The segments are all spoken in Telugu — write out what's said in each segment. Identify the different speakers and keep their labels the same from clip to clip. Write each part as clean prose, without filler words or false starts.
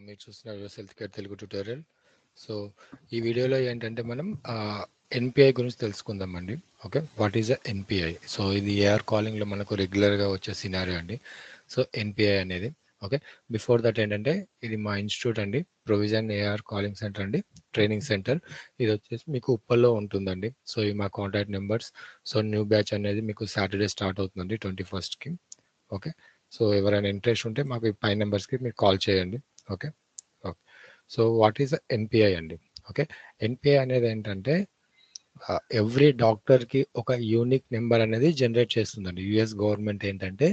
Speaker 1: మీరు చూస్తున్న US health care Telugu tutorial. So ఈ వీడియోలో ఏంటంటే మనం ఎన్పిఐ గురించి తెలుసుకుందామండి. Okay, what is NPI? So ఇది ఏఆర్ కాలింగ్లో మనకు రెగ్యులర్గా వచ్చే సినారియో అండి. సో ఎన్పిఐ అనేది ఓకే. బిఫోర్ దట్ ఏంటంటే ఇది మా ఇన్స్టిట్యూట్ అండి, ప్రొవిజన్ ఏఆర్ కాలింగ్ సెంటర్ అండి, ట్రైనింగ్ సెంటర్. ఇది వచ్చేసి మీకు ఉప్పల్లో ఉంటుందండి. సో ఇవి మా contact numbers. So new batch అనేది మీకు సాటర్డే స్టార్ట్ అవుతుందండి 21st. ఓకే, సో ఎవరైనా ఇంట్రెస్ట్ ఉంటే మాకు ఈ పై నెంబర్స్కి మీరు కాల్ చేయండి. Okay okay. So what is NPI అండి? ఓకే, ఎన్పిఐ అనేది ఏంటంటే ఎవ్రీ డాక్టర్కి ఒక యూనిక్ నెంబర్ అనేది జనరేట్ చేస్తుందండి. యుఎస్ గవర్నమెంట్ ఏంటంటే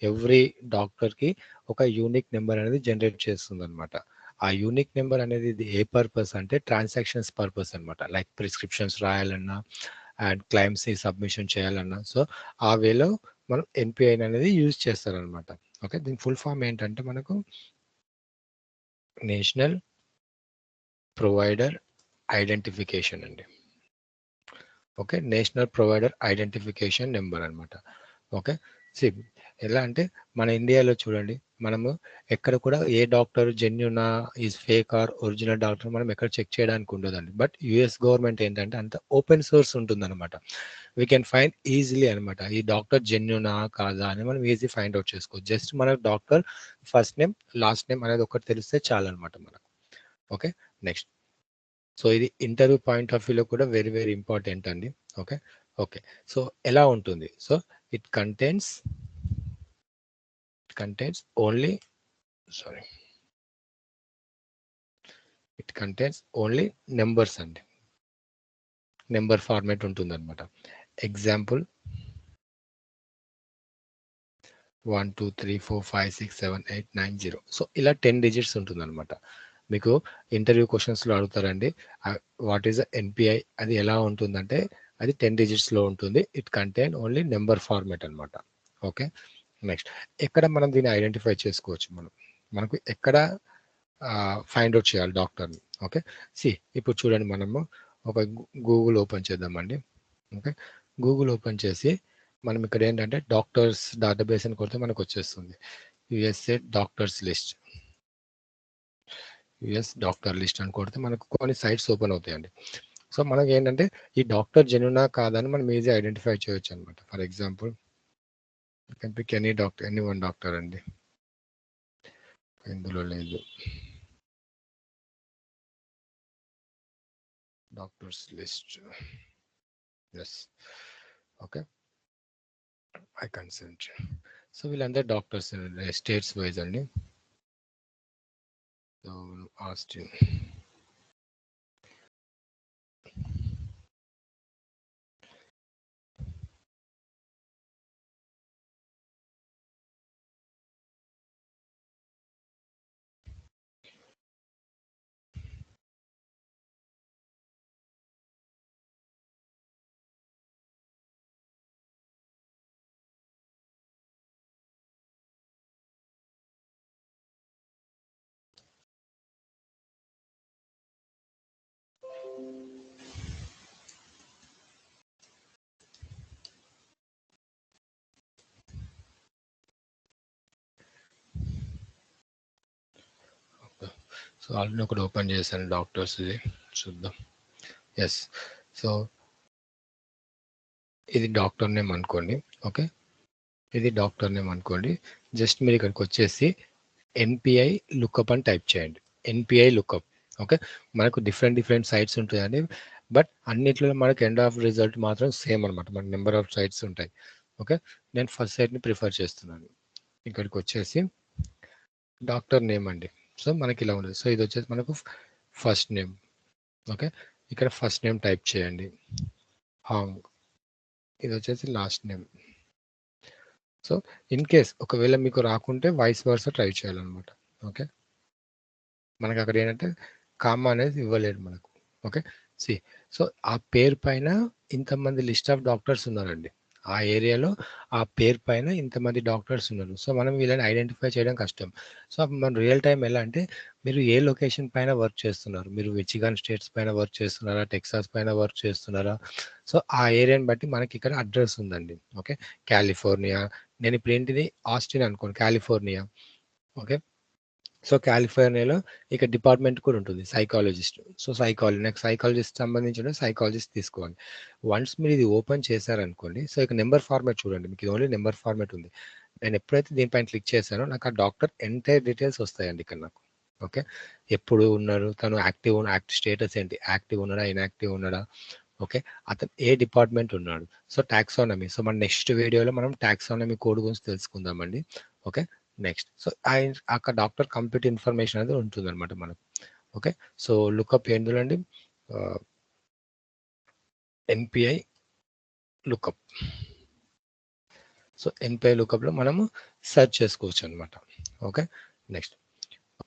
Speaker 1: ఎవ్రీ డాక్టర్కి ఒక యూనిక్ నెంబర్ అనేది జనరేట్ చేస్తుంది అనమాట. ఆ యూనిక్ నెంబర్ అనేది ఇది ఏ పర్పస్ అంటే ట్రాన్సాక్షన్స్ పర్పస్ అనమాట. లైక్ ప్రిస్క్రిప్షన్స్ రాయాలన్నా అండ్ క్లైమ్స్ సబ్మిషన్ చేయాలన్నా, సో ఆ వేలో మనం ఎన్పిఐ అనేది యూజ్ చేస్తారనమాట. ఓకే, దీని ఫుల్ ఫామ్ ఏంటంటే మనకు నేషనల్ ప్రొవైడర్ ఐడెంటిఫికేషన్ అండి. Okay, national provider identification number అనమాట. ఓకే, సి ఎలా అంటే మన ఇండియాలో చూడండి, మనము ఎక్కడ కూడా ఏ డాక్టర్ జెన్యునా is fake or original doctor మనం ఎక్కడ చెక్ చేయడానికి ఉండదండి. బట్ యుఎస్ గవర్నమెంట్ ఏంటంటే అంత ఓపెన్ సోర్స్ ఉంటుందన్నమాట. వీ కెన్ ఫైండ్ ఈజీలీ అనమాట ఈ డాక్టర్ జెన్యునా కాదా అని మనం ఈజీ ఫైండ్ అవుట్ చేసుకోవచ్చు. జస్ట్ మన doctor first name last name అనేది ఒకటి తెలిస్తే చాలన్నమాట మనకు. Okay, next. సో ఇది ఇంటర్వ్యూ పాయింట్ ఆఫ్ వ్యూలో కూడా వెరీ వెరీ ఇంపార్టెంట్ అండి. Okay okay. సో ఎలా ఉంటుంది? So it contains only sorry it contains only numbers అండి. నెంబర్ ఫార్మేట్ ఉంటుంది అనమాట. ఎగ్జాంపుల్ 1 2 3 4 5 6 7 8 9 0. సో ఇలా 10 డిజిట్స్ ఉంటుంది అనమాట. మీకు ఇంటర్వ్యూ క్వశ్చన్స్లో అడుగుతారండి వాట్ ఈస్ ఎన్పిఐ, అది ఎలా ఉంటుందంటే అది 10 డిజిట్స్లో ఉంటుంది. It contain only number format అనమాట. Okay, next. ఎక్కడ మనం దీన్ని ఐడెంటిఫై చేసుకోవచ్చు? మనకు ఎక్కడ ఫైండ్ అవుట్ చేయాలి డాక్టర్ని? ఓకే, సి ఇప్పుడు చూడండి, మనము ఒక గూగుల్ ఓపెన్ చేద్దామండి. ఓకే, గూగుల్ ఓపెన్ చేసి మనం ఇక్కడ ఏంటంటే డాక్టర్స్ డేటాబేస్ అని కొడితే మనకు వచ్చేస్తుంది USA doctors list. US doctor list అని కొడితే మనకు కొన్ని సైట్స్ ఓపెన్ అవుతాయండి. సో మనకి ఏంటంటే ఈ డాక్టర్ జెన్యునా కాదని మనం ఈజీ ఐడెంటిఫై చేయొచ్చు అనమాట. For example pick any doctor, any one doctor అండి, ఇందులో లేదు doctors list. Yes, okay, I consent. So వీళ్ళందరూ డాక్టర్స్ స్టేట్స్ వైజ్ అండి. సో ఆస్టిన్, సో ఆల్రెడీ ఒకటి ఓపెన్ చేశాను డాక్టర్స్, ఇది చూద్దాం. ఎస్, సో ఇది డాక్టర్ నేమ్ అనుకోండి. ఓకే, ఇది డాక్టర్ నేమ్ అనుకోండి. జస్ట్ మీరు ఇక్కడికి వచ్చేసి ఎన్పిఐ లుకప్ అని టైప్ చేయండి. NPI lookup. ఓకే, మనకు డిఫరెంట్ సైట్స్ ఉంటాయండి, బట్ అన్నిట్లో మనకు ఎండ్ ఆఫ్ రిజల్ట్ మాత్రం సేమ్ అనమాట. మనకు నెంబర్ ఆఫ్ సైట్స్ ఉంటాయి. ఓకే, నేను ఫస్ట్ సైట్ని ప్రిఫర్ చేస్తున్నాను. ఇక్కడికి వచ్చేసి డాక్టర్ నేమ్ అండి. సో మనకి ఇలా ఉండదు. సో ఇది వచ్చేసి మనకు ఫస్ట్ నేమ్. ఓకే, ఇక్కడ ఫస్ట్ నేమ్ టైప్ చేయండి, హాంగ్. ఇది వచ్చేసి last name. So in case ఒకవేళ మీకు రాకుంటే వాయిస్ వర్సా ట్రై చేయాలన్నమాట. ఓకే, మనకు అక్కడ ఏంటంటే కామా అనేది ఇవ్వలేడు మనకు. Okay, C. సో ఆ పేరు పైన ఇంతమంది లిస్ట్ ఆఫ్ డాక్టర్స్ ఉన్నారండి. ఆ ఏరియాలో ఆ పేరు పైన ఇంతమంది డాక్టర్స్ ఉన్నారు. సో మనం వీళ్ళని ఐడెంటిఫై చేయడం కష్టం. సో మన రియల్ టైం ఎలా అంటే మీరు ఏ లొకేషన్ పైన వర్క్ చేస్తున్నారు? మీరు మిచిగాన్ స్టేట్స్ పైన వర్క్ చేస్తున్నారా, టెక్సాస్ పైన వర్క్ చేస్తున్నారా? సో ఆ ఏరియాని బట్టి మనకి ఇక్కడ అడ్రస్ ఉందండి. Okay, California. నేను ఇప్పుడు ఏంటిది ఆస్టిన్ అనుకోండి, కాలిఫోర్నియా. ఓకే, సో కాలిఫోర్నియాలో ఇక డిపార్ట్మెంట్ కూడా ఉంటుంది సైకాలజిస్ట్. సో నాకు సైకాలజిస్ట్ సంబంధించిన సైకాలజిస్ట్ తీసుకోవాలి. వన్స్ మీరు ఇది ఓపెన్ చేశారనుకోండి, సో ఇక నెంబర్ ఫార్మాట్ చూడండి, మీకు ఇది ఓన్లీ నెంబర్ ఫార్మాట్ ఉంది. నేను ఎప్పుడైతే దీనిపైన క్లిక్ చేశానో నాకు ఆ డాక్టర్ ఎంటైర్ డీటెయిల్స్ వస్తాయండి ఇక్కడ నాకు. ఓకే, ఎప్పుడు ఉన్నారు, తను యాక్టివ్ స్టేటస్ ఏంటి, యాక్టివ్ ఉన్నాడా, ఇన్యాక్టివ్ ఉన్నాడా, ఓకే, అతను ఏ డిపార్ట్మెంట్ ఉన్నాడు. సో టాక్సానమీ, సో మన నెక్స్ట్ వీడియోలో మనం టాక్సానమీ కోడ్ గురించి తెలుసుకుందామండి. ఓకే, నెక్స్ట్ సో అక్కడ డాక్టర్ కంప్లీట్ ఇన్ఫర్మేషన్ అనేది ఉంటుంది అనమాట మనకు. ఓకే, సో లుకప్ ఏంటండి, ఎన్పిఐ లుకప్. సో ఎన్పిఐ లుకప్లో మనము సెర్చ్ చేసుకోవచ్చు అనమాట. Okay, next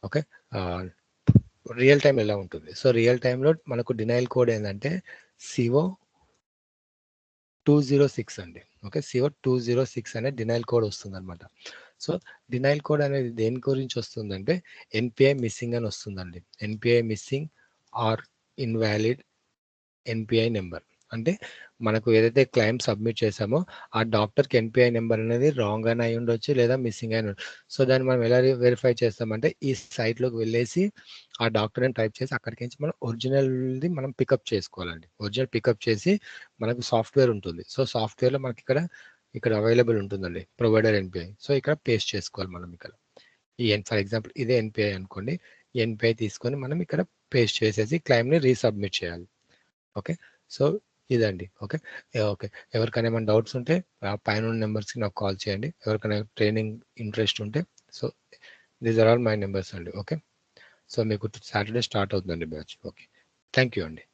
Speaker 1: okay, real time ఎలా ఉంటుంది. సో రియల్ టైంలో మనకు డినైల్ కోడ్ ఏంటంటే సిఓ 206 అండి. ఓకే, సిఓ 206 అనే డినైల్ కోడ్ వస్తుంది అనమాట. సో డినైల్ కోడ్ అనేది దేని గురించి వస్తుందంటే ఎన్పిఐ మిస్సింగ్ అని వస్తుందండి. NPI missing are invalid NPI number అంటే మనకు ఏదైతే క్లైమ్ సబ్మిట్ చేసామో ఆ డాక్టర్కి ఎన్పిఐ నెంబర్ అనేది రాంగ్ అని అయి ఉండొచ్చు లేదా మిస్సింగ్ అయిన. సో దాన్ని మనం ఎలా వెరిఫై చేస్తామంటే ఈ సైట్లోకి వెళ్ళేసి ఆ డాక్టర్ అని టైప్ చేసి అక్కడికి నుంచి మనం ఒరిజినల్ది మనం పికప్ చేసుకోవాలండి. ఒరిజినల్ పికప్ చేసి మనకు సాఫ్ట్వేర్ ఉంటుంది. సో సాఫ్ట్వేర్లో మనకి ఇక్కడ అవైలబుల్ ఉంటుందండి ప్రొవైడర్ ఎన్పిఐ. సో ఇక్కడ పేస్ట్ చేసుకోవాలి మనం ఇక్కడ. ఫర్ ఎగ్జాంపుల్ ఇదే ఎన్పిఐ అనుకోండి, ఎన్పిఐ తీసుకొని మనం ఇక్కడ పేస్ట్ చేసేసి క్లైమ్ని రీసబ్మిట్ చేయాలి. ఓకే, సో ఇదండి. ఓకే, ఓకే, ఎవరికైనా ఏమైనా డౌట్స్ ఉంటే పైన నెంబర్స్కి నాకు కాల్ చేయండి. ఎవరికైనా ట్రైనింగ్ ఇంట్రెస్ట్ ఉంటే so these are all my numbers అండి. ఓకే, సో మీకు సాటర్డే స్టార్ట్ అవుతుందండి బ్యాచ్. ఓకే, థ్యాంక్ యూ అండి.